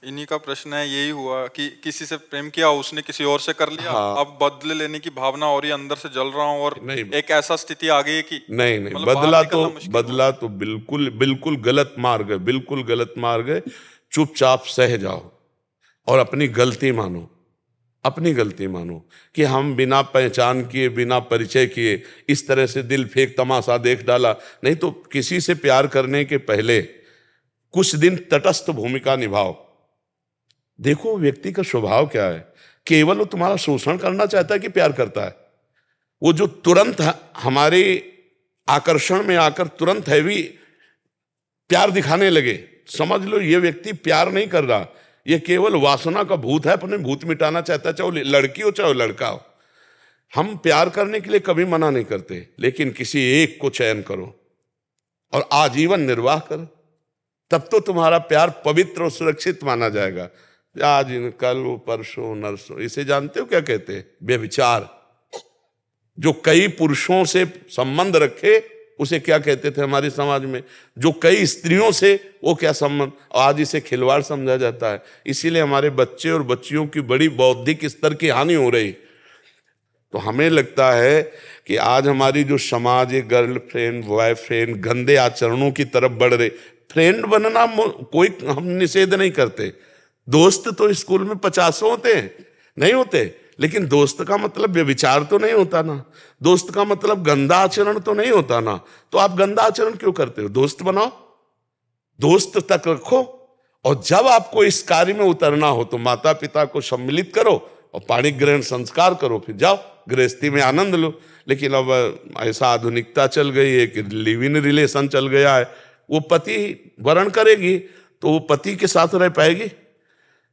इन्हीं का प्रश्न है, यही हुआ कि किसी से प्रेम किया, उसने किसी और से कर लिया, हाँ। अब बदले लेने की भावना और ही अंदर से जल रहा हूँ, और नहीं एक ऐसा स्थिति आ गई है कि नहीं नहीं, मतलब बाहर निकलना मुश्किल हो रहा बदला तो बिल्कुल बिल्कुल गलत मार्ग है, बिल्कुल गलत मार्ग है। चुपचाप सह जाओ और अपनी गलती मानो, अपनी गलती मानो कि हम बिना पहचान किए, बिना परिचय किए इस तरह से दिल फेंक तमाशा देख डाला। नहीं तो किसी से प्यार करने के पहले कुछ दिन तटस्थ भूमिका निभाओ, देखो व्यक्ति का स्वभाव क्या है। केवल वो तुम्हारा शोषण करना चाहता है कि प्यार करता है? वो जो तुरंत हमारे आकर्षण में आकर तुरंत हैवी प्यार दिखाने लगे, समझ लो ये व्यक्ति प्यार नहीं कर रहा, ये केवल वासना का भूत है, अपने भूत मिटाना चाहता है, चाहे लड़की हो चाहे लड़का हो। हम प्यार करने के लिए कभी मना नहीं करते, लेकिन किसी एक को चयन करो और आजीवन निर्वाह करो, तब तो तुम्हारा प्यार पवित्र और सुरक्षित माना जाएगा। आज कल परसों नरसों, इसे जानते हो क्या कहते हैं? व्यभिचार। जो कई पुरुषों से संबंध रखे उसे क्या कहते थे हमारे समाज में? जो कई स्त्रियों से, वो क्या संबंध? आज इसे खिलवाड़ समझा जाता है। इसीलिए हमारे बच्चे और बच्चियों की बड़ी बौद्धिक स्तर की हानि हो रही। तो हमें लगता है कि आज हमारी जो समाज है, गर्लफ्रेंड बॉयफ्रेंड गंदे आचरणों की तरफ बढ़ रहे। फ्रेंड बनना कोई हम निषेध नहीं करते, दोस्त तो स्कूल में 50 होते हैं, नहीं होते, लेकिन दोस्त का मतलब व्यभिचार तो नहीं होता ना, दोस्त का मतलब गंदा आचरण तो नहीं होता ना। तो आप गंदा आचरण क्यों करते हो? दोस्त बनाओ, दोस्त तक रखो, और जब आपको इस कार्य में उतरना हो तो माता पिता को सम्मिलित करो और पाणी ग्रहण संस्कार करो, फिर जाओ गृहस्थी में आनंद लो। लेकिन अब ऐसा आधुनिकता चल गई है कि लिव इन रिलेशन चल गया है। वो पति वरण करेगी तो वो पति के साथ रह पाएगी,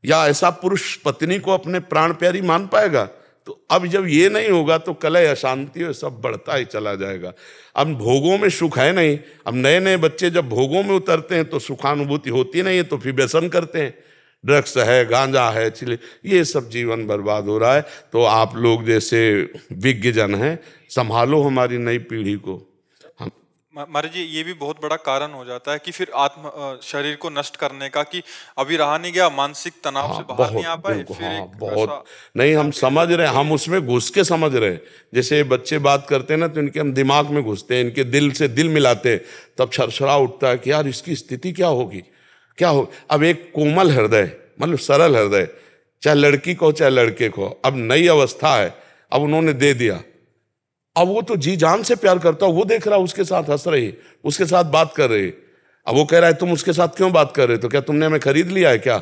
या ऐसा पुरुष पत्नी को अपने प्राण प्यारी मान पाएगा? तो अब जब ये नहीं होगा तो कलह अशांति और सब बढ़ता ही चला जाएगा। अब भोगों में सुख है नहीं। अब नए नए बच्चे जब भोगों में उतरते हैं तो सुखानुभूति होती नहीं है, तो फिर व्यसन करते हैं, ड्रग्स है, गांजा है, चिले, ये सब जीवन बर्बाद हो रहा है। तो आप लोग जैसे विज्ञ जन हैं, संभालो हमारी नई पीढ़ी को। हम महाराज जी, ये भी बहुत बड़ा कारण हो जाता है कि फिर शरीर को नष्ट करने का, कि अभी रहा नहीं गया, मानसिक तनाव से हाँ बाहर नहीं बहुत, आ पाए, बिल्कुल फिर हाँ एक बहुत। ऐसा नहीं, हम फिर समझ रहे हैं, हम उसमें घुस के समझ रहे हैं। जैसे बच्चे बात करते हैं ना, तो इनके हम दिमाग में घुसते हैं, इनके दिल से दिल मिलाते हैं, तब छरछरा उठता है कि यार इसकी स्थिति क्या होगी, क्या हो। अब एक कोमल हृदय, मतलब सरल हृदय, चाहे लड़की को चाहे लड़के को, अब नई अवस्था है, अब उन्होंने दे दिया, अब वो तो जी जान से प्यार करता, वो देख रहा उसके साथ हंस रही, उसके साथ बात कर रही, अब वो कह रहा है तुम उसके साथ क्यों बात कर रहे, तो क्या तुमने हमें खरीद लिया है क्या?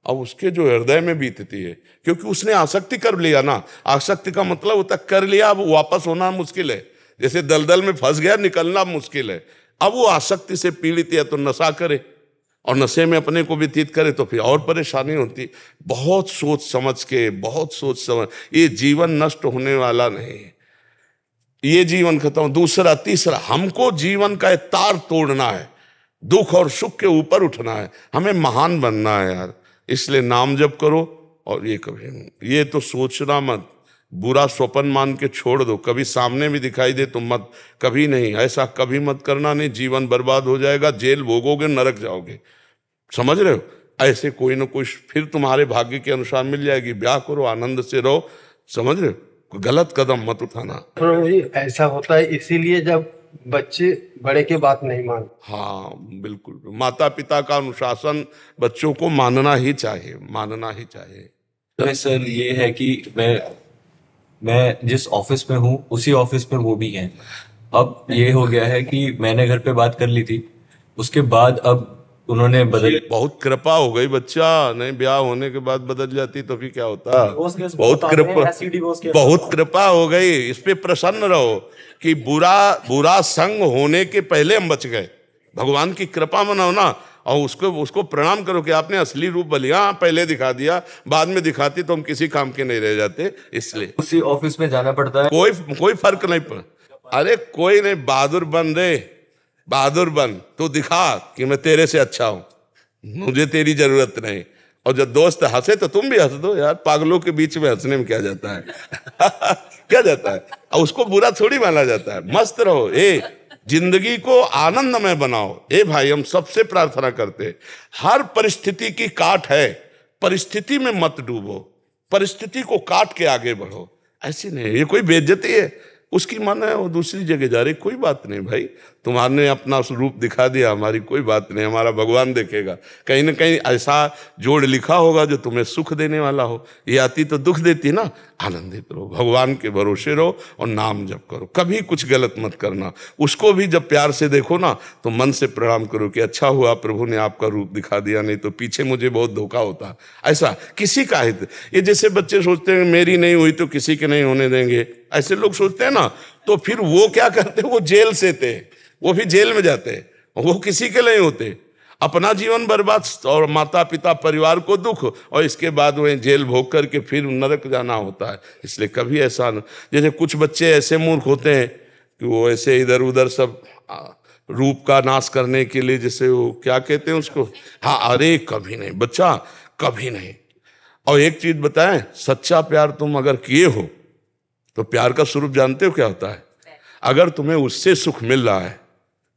अब उसके जो हृदय में बीतती है, क्योंकि उसने आसक्ति कर लिया ना। आसक्ति का मतलब होता कर लिया, अब वापस होना मुश्किल है। जैसे दलदल में फंस गया, निकलना मुश्किल है। अब वो आसक्ति से पीड़ित है, तो नशा करे और नशे में अपने को व्यतीत करे तो फिर और परेशानी होती। बहुत सोच समझ के, बहुत सोच समझ, ये जीवन नष्ट होने वाला नहीं है, ये जीवन खत्म। दूसरा तीसरा, हमको जीवन का तार तोड़ना है, दुख और सुख के ऊपर उठना है, हमें महान बनना है यार। इसलिए नाम जप करो, और ये कभी ये तो सोचना मत, बुरा स्वप्न मान के छोड़ दो, कभी सामने भी दिखाई दे तो मत, कभी नहीं, ऐसा कभी मत करना, नहीं जीवन बर्बाद हो जाएगा, जेल भोगोगे, नरक जाओगे। समझ रहे हो? ऐसे कोई ना कोई फिर तुम्हारे भाग्य के अनुसार मिल जाएगी। ब्याह करो, आनंद से रहो। समझ रहे हो? कोई गलत कदम मत उठाना। प्रभु जी, ऐसा होता है इसीलिए जब बच्चे बड़े की बात नहीं मानते। हाँ बिल्कुल, माता पिता का अनुशासन बच्चों को मानना ही चाहिए, मानना ही चाहिए। तो सर ये है कि मैं जिस ऑफिस में हूँ उसी ऑफिस में वो भी हैं। अब ये हो गया है कि मैंने घर पे बात कर ली थी, उसके बाद अब उन्होंने बदल, बहुत कृपा हो गई बच्चा, नहीं ब्याह होने के बाद बदल जाती तो फिर क्या होता? बहुत कृपा, बहुत कृपा हो गई। इस पे प्रसन्न रहो कि बुरा संग होने के पहले हम बच गए। भगवान की कृपा मनाओ ना, और उसको प्रणाम करो कि आपने असली रूप बलिया पहले दिखा दिया, बाद में दिखाती तो हम किसी काम के नहीं रह जाते। इसलिए उसी ऑफिस में जाना पड़ता है। कोई फर्क नहीं पड़ा। अरे कोई नहीं, बहादुर बन रे, बहादुर बन, तू दिखा कि मैं तेरे से अच्छा हूं, मुझे तेरी जरूरत नहीं। और जब दोस्त हंसे तो तुम भी हंस दो यार, पागलों के बीच में हंसने में क्या जाता है? क्या जाता है? और उसको बुरा थोड़ी माना जाता है। मस्त रहो, जिंदगी को आनंदमय बनाओ। ए भाई, हम सबसे प्रार्थना करते हैं, हर परिस्थिति की काट है, परिस्थिति में मत डूबो, परिस्थिति को काट के आगे बढ़ो। ऐसी नहीं, ये कोई बेइज्जती है, उसकी मन है वो दूसरी जगह जा रही, कोई बात नहीं भाई, तुम्हारे अपना रूप दिखा दिया, हमारी कोई बात नहीं, हमारा भगवान देखेगा। कहीं ना कहीं ऐसा जोड़ लिखा होगा जो तुम्हें सुख देने वाला हो। ये आती तो दुख देती ना। आनंदित रहो, भगवान के भरोसे रहो और नाम जप करो, कभी कुछ गलत मत करना। उसको भी जब प्यार से देखो ना तो मन से प्रणाम करो कि अच्छा हुआ प्रभु ने आपका रूप दिखा दिया, नहीं तो पीछे मुझे बहुत धोखा होता। ऐसा किसी का हित, ये जैसे बच्चे सोचते हैं मेरी नहीं हुई तो किसी के नहीं होने देंगे, ऐसे लोग सोचते हैं ना, तो फिर वो क्या करते, वो जेल से थे, वो भी जेल में जाते, वो किसी के नहीं होते। अपना जीवन बर्बाद और माता पिता परिवार को दुख, और इसके बाद वह जेल भोग करके फिर नरक जाना होता है। इसलिए कभी ऐसा न, जैसे कुछ बच्चे ऐसे मूर्ख होते हैं कि वो ऐसे इधर उधर सब रूप का नाश करने के लिए, जैसे वो क्या कहते हैं उसको, हाँ, अरे कभी नहीं बच्चा, कभी नहीं। और एक चीज बताएं, सच्चा प्यार तुम अगर किए हो तो प्यार का स्वरूप जानते हो क्या होता है? अगर तुम्हें उससे सुख मिल रहा है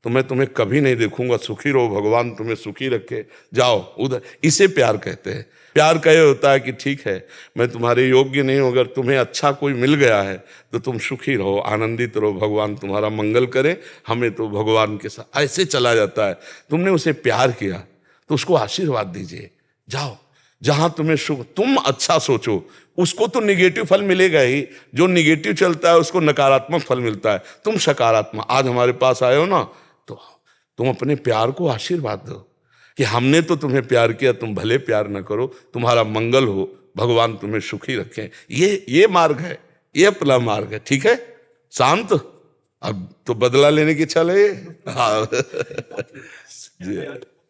तो मैं तुम्हें कभी नहीं देखूंगा, सुखी रहो, भगवान तुम्हें सुखी रखे, जाओ उधर, इसे प्यार कहते हैं। प्यार का ये होता है कि ठीक है मैं तुम्हारे योग्य नहीं हूं, अगर तुम्हें अच्छा कोई मिल गया है तो तुम सुखी रहो, आनंदित रहो, भगवान तुम्हारा मंगल करे, हमें तो भगवान के साथ ऐसे चला जाता है। तुमने उसे प्यार किया तो उसको आशीर्वाद दीजिए, जाओ जहां तुम्हें सुख, तुम अच्छा सोचो, उसको तो निगेटिव फल मिलेगा ही, जो निगेटिव चलता है उसको नकारात्मक फल मिलता है। तुम सकारात्मक, आज हमारे पास आए हो ना, तो तुम अपने प्यार को आशीर्वाद दो कि हमने तो तुम्हें प्यार किया, तुम भले प्यार न करो, तुम्हारा मंगल हो, भगवान तुम्हें सुखी रखें। ये मार्ग है, ये अपना मार्ग है, ठीक है। शांत, अब तो बदला लेने की इच्छा लगे। हाँ जी।